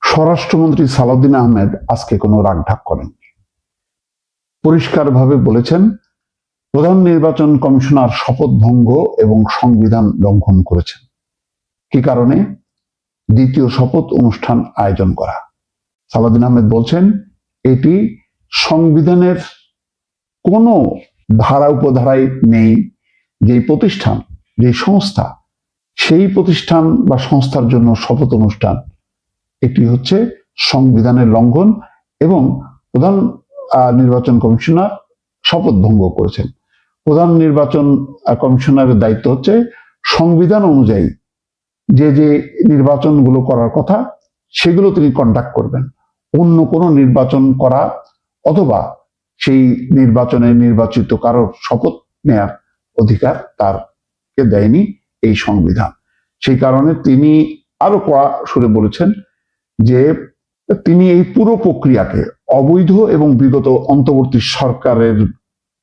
স্বরাষ্ট্রমন্ত্রী সালাউদ্দিন আহমেদ আজকে কোনো রাগঢাক করেননি। পরিষ্কারভাবে বলেছেন, প্রধান নির্বাচন কমিশনার শপথ ভঙ্গ এবং সংবিধান লঙ্ঘন করেছেন। কি কারণে? দ্বিতীয় শপথ অনুষ্ঠান আয়োজন করা। সালাউদ্দিন আহমেদ বলছেন, এটি সংবিধানের কোনো ধারা উপধারায় নেই। যে প্রতিষ্ঠান, যে সংস্থা, সেই প্রতিষ্ঠান বা সংস্থার জন্য শপথ অনুষ্ঠান, এটি হচ্ছে সংবিধানের লঙ্ঘন এবং প্রধান নির্বাচন কমিশনার শপথ ভঙ্গ করেছেন। প্রধান নির্বাচন কমিশনারের দায়িত্ব হচ্ছে সংবিধান অনুযায়ী যে যে নির্বাচনগুলো করার কথা সেগুলো তিনি কন্ডাক্ট করবেন। অন্য কোনো নির্বাচন করা অথবা সেই নির্বাচনে নির্বাচিত কারোর শপথ নেয়ার অধিকার তারকে দেয়নি এই সংবিধান। সেই কারণে তিনি আরো কড়া সুরে বলেছেন যে তিনি এই পুরো প্রক্রিয়াকে অবৈধ এবং বিগত অন্তর্বর্তী সরকারের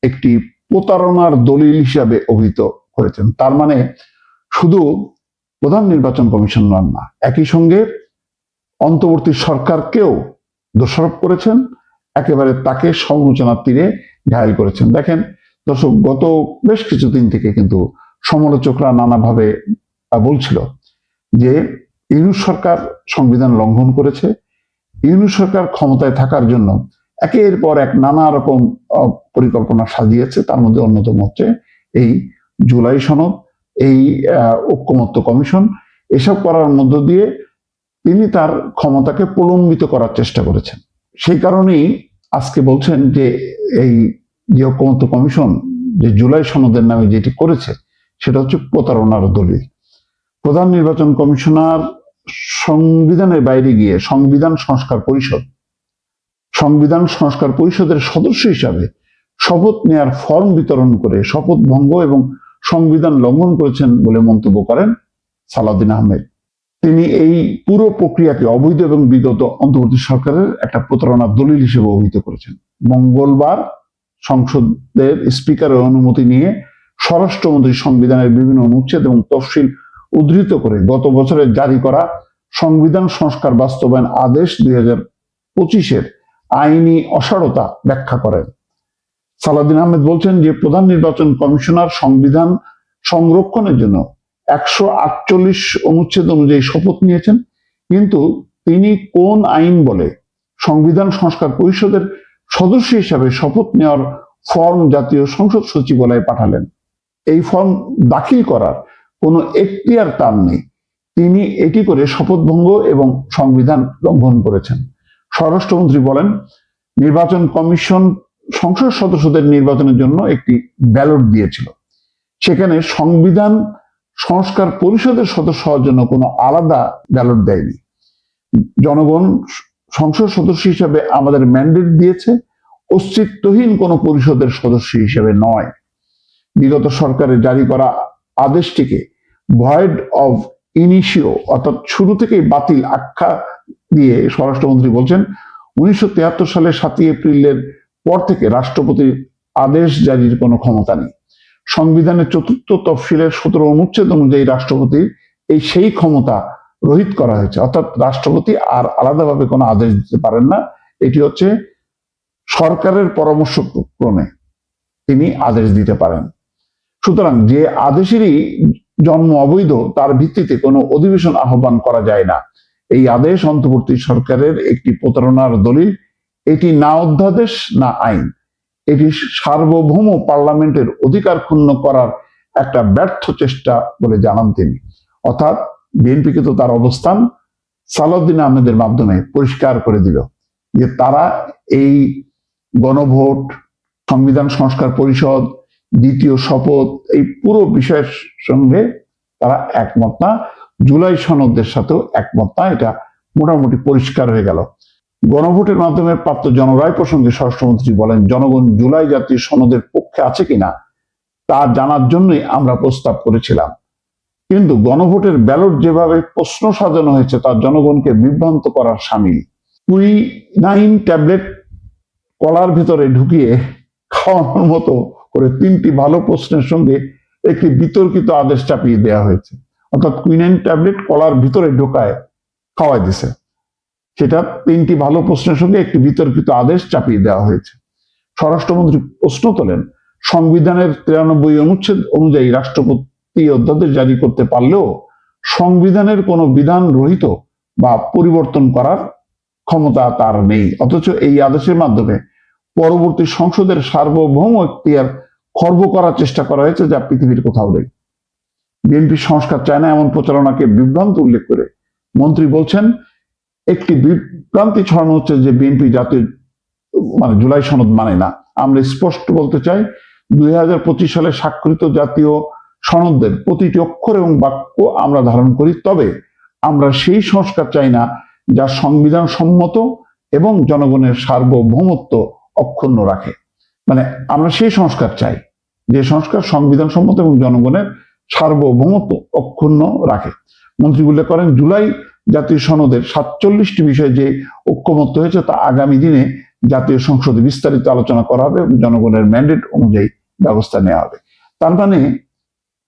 একটি প্রতারণার দলিল হিসাবে অভিহিত করেছেন। তার মানে শুধু প্রধান নির্বাচন কমিশনার না, একই সঙ্গে অন্তর্বর্তী সরকারকেও দোষারোপ করেছেন, একেবারে তাকে সমালোচনার তীরে ঘায়েল করেছেন। দেখেন দর্শক, গত বেশ কিছুদিন থেকে কিন্তু সমালোচকরা নানাভাবে বলছিল যে ইউনূস সরকার সংবিধান লঙ্ঘন করেছে। ইউনূস সরকার ক্ষমতায় থাকার জন্য একের পর এক নানা রকম পরিকল্পনা সাজিয়েছে। তার মধ্যে অন্যতম হচ্ছে এই জুলাই সনদ, এই ঐকমত্য কমিশন, এসব করার মধ্য দিয়ে তিনি তার ক্ষমতাকে প্রলম্বিত করার চেষ্টা করেছেন। সেই কারণেই আজকে বলছেন যে এই যে ঐকমত্য কমিশন যে জুলাই সনদের নামে যেটি করেছে সেটা হচ্ছে প্রতারণার দলিল। প্রধান নির্বাচন কমিশনার সংবিধানের বাইরে গিয়ে সংবিধান সংস্কার পরিষদের সদস্য হিসাবে শপথ নেয়ার ফর্ম বিতরণ করে শপথ ভঙ্গ এবং সংবিধান লঙ্ঘন করেছেন বলে মন্তব্য করেন সালাউদ্দিন আহমেদ। তিনি এই পুরো প্রক্রিয়াকে অবৈধ এবং বিগত অন্তর্বর্তী সরকারের একটা প্রতারণার দলিল হিসেবে অভিহিত করেছেন। মঙ্গলবার সংসদের স্পিকারের অনুমতি নিয়ে স্বরাষ্ট্রমন্ত্রী সংবিধানের বিভিন্ন অনুচ্ছেদ এবং তফসিল উদ্ধৃত করে গত বছরের জারি করা সংবিধান সংস্কার বাস্তবায়ন আদেশ 2025-এর আইনি অসারতা ব্যাখ্যা করেন। সালাউদ্দিন আহমেদ বলছেন যে প্রধান নির্বাচন কমিশনার সংবিধান সংরক্ষণের জন্য 148 অনুচ্ছেদ অনুযায়ী শপথ নিয়েছেন, কিন্তু তিনি কোন আইন বলে সংবিধান সংস্কার পরিষদের সদস্য হিসাবে শপথ নেওয়ার ফর্ম জাতীয় সংসদ সচিবালয়ে পাঠালেন? এই ফর্ম দাখিল করার কোনো এখতিয়ার তার নেই। তিনি এটি করে শপথ ভঙ্গ এবং সংবিধান লঙ্ঘন করেছেন। স্বরাষ্ট্রমন্ত্রী বলেন, নির্বাচন কমিশন সংসদ সদস্যদের নির্বাচনের জন্য একটি ব্যালট দিয়েছিল। সেখানে সংবিধান সংস্কার পরিষদের সদস্য হওয়ার জন্য কোনো আলাদা ব্যালট দেয়নি। জনগণ সংসদ সদস্য হিসেবে আমাদের ম্যান্ডেট দিয়েছে, অস্তিত্বহীন কোনো পরিষদের সদস্য হিসেবে নয়। বিগত সরকারের জারি করা আদেশটিকে ভয়েড অফ ইনিশিও অর্থাৎ শুরু থেকেই বাতিল আখ্যা দিয়ে স্বরাষ্ট্রমন্ত্রী বলছেন, 1973 সালের 7 এপ্রিলের পর থেকে রাষ্ট্রপতির আদেশ জারির কোনো ক্ষমতা নেই। সংবিধানের 4th তফসিলের 17 অনুচ্ছেদ অনুযায়ী রাষ্ট্রপতির সেই ক্ষমতা রহিত করা হয়েছে, অর্থাৎ রাষ্ট্রপতি আর আলাদাভাবে কোনো আদেশ দিতে পারেন না। এটি হচ্ছে সরকারের পরামর্শ ক্রমে তিনি আদেশ দিতে পারেন। সুতরাং যে আদেশেরই জন্ম অবৈধ, তার ভিত্তিতে কোনো অধিবেশন আহ্বান করা যায় না। এই আদেশ অন্তর্বর্তী সরকারের একটি প্রতারণার দলিল। এটি না অধ্যাদেশ না আইন, এটি সার্বভৌম পার্লামেন্টের অধিকার ক্ষুণ্ণ করার একটা ব্যর্থ চেষ্টা বলে জানান তিনি। অর্থাৎ বিএনপিকে তো তার অবস্থান সালাউদ্দিন আহমেদের মাধ্যমে পরিষ্কার করে দিল যে তারা এই গণভোট, সংবিধান সংস্কার পরিষদ, দ্বিতীয় শপথ, এই পুরো বিষয়ের সঙ্গে তারা একমত না। জুলাই সনদের সাথেও একমত না, এটা মোটামুটি পরিষ্কার হয়ে গেল। গণভোটের মাধ্যমে প্রাপ্ত জনরায় প্রসঙ্গে স্বরাষ্ট্রমন্ত্রী বলেন, জনগণ জুলাই জাতীয় সনদের পক্ষে আছে কিনা তা জানার জন্যই আমরা প্রস্তাব করেছিলাম, কিন্তু গণভোটের ব্যালট যেভাবে প্রশ্ন সাজানো হয়েছে তা জনগণকে বিভ্রান্ত করার শামিল। কুইনাইন ট্যাবলেট কলার ভিতরে ঢুকিয়ে খাওয়ানোর মতো করে 3টি ভালো প্রশ্নের সঙ্গে একটি বিতর্কিত আদেশ চাপিয়ে দেওয়া হয়েছে। অর্থাৎ কুইনাইন ট্যাবলেট কলার ভিতরে ঢোকায় খাওয়াই দিছে। সেটা 3টি ভালো প্রশ্নের সঙ্গে একটি বিতর্কিত আদেশ চাপিয়ে দেওয়া হয়েছে। স্বরাষ্ট্রমন্ত্রী প্রশ্ন তোলেন, সংবিধানের 93 অনুচ্ছেদ অনুযায়ী রাষ্ট্রপতি অধ্যাদেশ জারি করতে পারলেও সংবিধানের কোনো বিধান রহিত বা পরিবর্তন করার ক্ষমতা তার নেই, অথচ এই আদেশের মাধ্যমে পরবর্তী সংসদের সার্বভৌম এখতিয়ার খর্ব করার চেষ্টা করা হয়েছে, যা পৃথিবীর কোথাও নেই। বিএনপি সংস্কার চায় না এমন প্রচারণাকে বিভ্রান্ত উল্লেখ করে মন্ত্রী বলছেন, একটি বিভ্রান্তি ছড়ানো হচ্ছে যে বিএনপি জাতীয় জুলাই সনদ মানে না। আমরা স্পষ্ট বলতে চাই, 2025 সালে স্বাক্ষরিত জাতীয় সনদের প্রতিটি অক্ষর এবং বাক্য আমরা ধারণ করি, তবে আমরা সেই সংস্কার চাই না যা সংবিধান সম্মত এবং জনগণের সার্বভৌমত্ব অক্ষুণ্ণ রাখে। আমরা সেই সংস্কার চাই যে সংস্কার সংবিধান সম্মত এবং জনগণের সার্বভৌমত্ব অক্ষুণ্ণ রাখে। মন্ত্রী উল্লেখ করেন, জুলাই জাতীয় সনদের 47টি বিষয়ে যে ঐক্যমত্য হয়েছে তা আগামী দিনে জাতীয় সংসদে বিস্তারিত আলোচনা করা হবে এবং জনগণের ম্যান্ডেট অনুযায়ী ব্যবস্থা নেওয়া হবে। তার মানে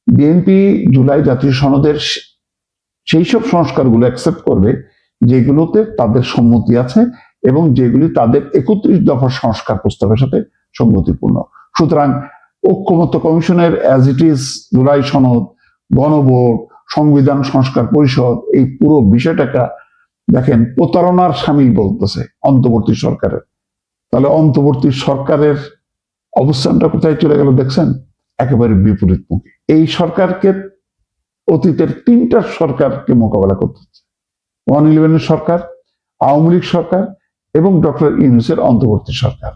বিএনপি জুলাই জাতীয় সনদের সেই সব সংস্কারগুলো অ্যাকসেপ্ট করবে যেগুলোতে তাদের সম্মতি আছে এবং যেগুলি তাদের 31 দফার সংস্কার প্রস্তাবের সাথে সঙ্গতিপূর্ণ। সুতরাং ঐক্যমত্য কমিশনের অ্যাজ ইট ইজ, জুলাই সনদ, গণভোট, সংবিধান সংস্কার পরিষদ, এই পুরো বিষয়টাকে দেখেন প্রতারণার সামিল বলতেছে অন্তর্বর্তী সরকারের। তাহলে অন্তর্বর্তী সরকারের অবস্থানটা কোথায় চলে গেল দেখছেন? একেবারে বিপরীতমুখী। এই সরকারকে অতীতের 3টা সরকারকে মোকাবেলা করতে হচ্ছে, 111 সরকার, আওয়ামী লীগ সরকার এবং ডক্টর ইউনূসের অন্তর্বর্তী সরকার।